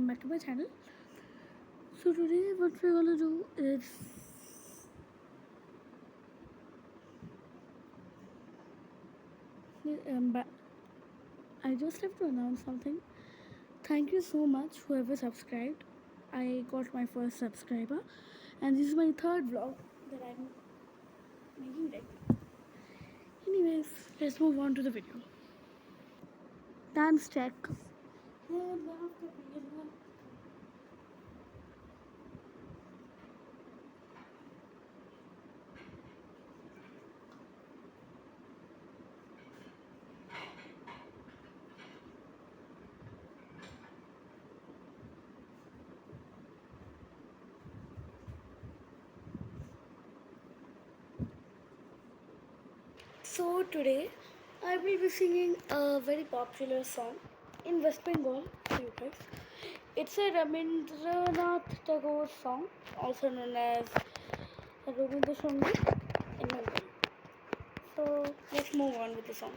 welcome back to my channel. So today what we're gonna do is I just have to announce something. Thank you so much whoever subscribed. I got my first subscriber and this is my third vlog that I'm making right now. Anyways, let's move on to the video. Dance check. So today I will be singing a very popular song in West Bengal for you guys. It's a Rabindranath Tagore song, also known as Rabindra Sangeet in Bengali. So let's move on with the song.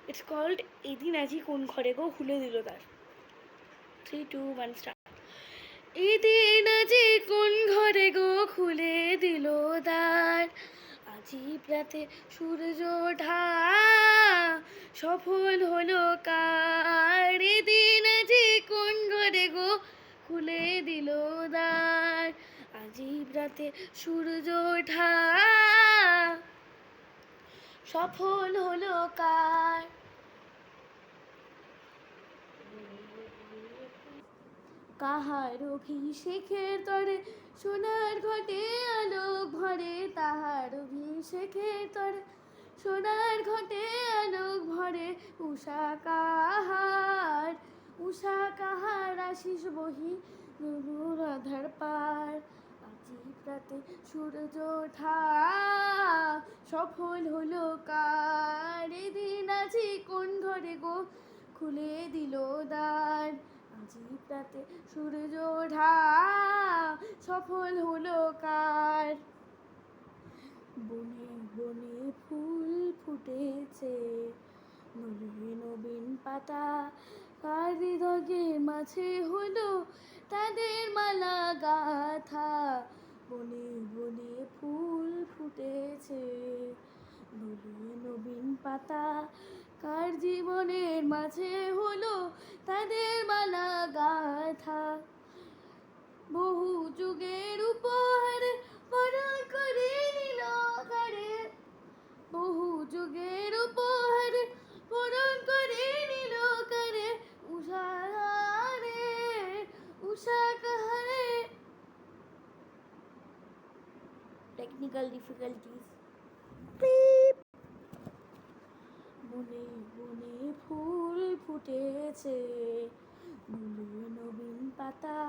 It's called Edin Aji Kon Ghore Go Khule Dilo Dar. 3, 2, 1, start. Edin Aji Kon Ghore Go Khule Dilo Dar. আজি প্রাতে সূর্য ওঠা সফল হলো কার দিন আজি কোন ঘরে গো খুলে দিল দ্বার আজি প্রাতে সূর্য ওঠা সফল হলো কার কাহার অভিষেকের তরে সোনার ঘটে আলোক ভরে তাহার অভিষেকের তরে সোনার ঘটে আলোক ভরে উষা কাহার আশিস বহি রাধার পার আজি প্রাতে সূর্য ওঠা সফল হলো কার দিন আজি কোন ঘরে গো খুলে দিল দ্বার আজি প্রাতে সূর্য ওঠা সফল হলো কার বনে বনে ফুল ফুটেছে নবীন পাতা কার হৃদয়ের মাঝে হলো তাদের মালা গাথা বনে বনে ফুল ফুটেছে নবীন পাতা কার জীবনের মাঝে হলো তাদের মালা গাথা বহু যুগের উপহার বরণ করে নিল কারে বহু যুগের উপহার বরণ করে নিল কারে উষা কাহারে টেকনিক্যাল ডিফিকাল্টিজ বনে বনে ফুল ফুটেছে নবীন পাতা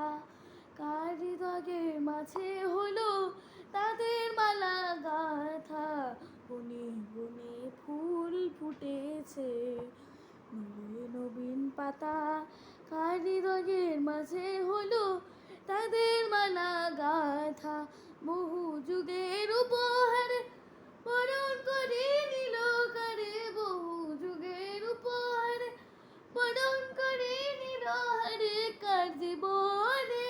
কার হৃদয়ের মাঝে হলো তাদের মালা গাথা বনে বনে ফুল ফুটেছে নবীন পাতা কার হৃদয়ের মাঝে হলো তাদের মালা গাথা বহু যুগের উপহার বরণ করে নিল কারে বহু যুগের উপহার বরণ করে নিল হারে কার জীবনে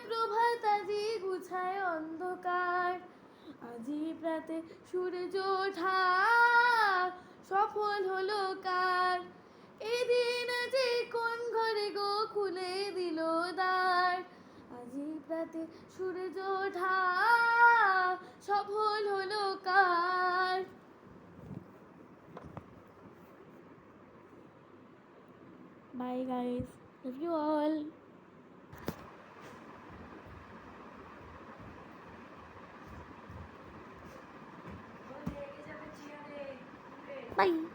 প্রভাত আজি গুছায় অন্ধকার আজি প্রাতে সূর্য ওঠা সফল হলো কার এদিন আজি কোন ঘরে গো খুলে দিল দ্বার আজি প্রাতে সূর্য ওঠা সফল হলো কার Bye guys, love you all. Bye.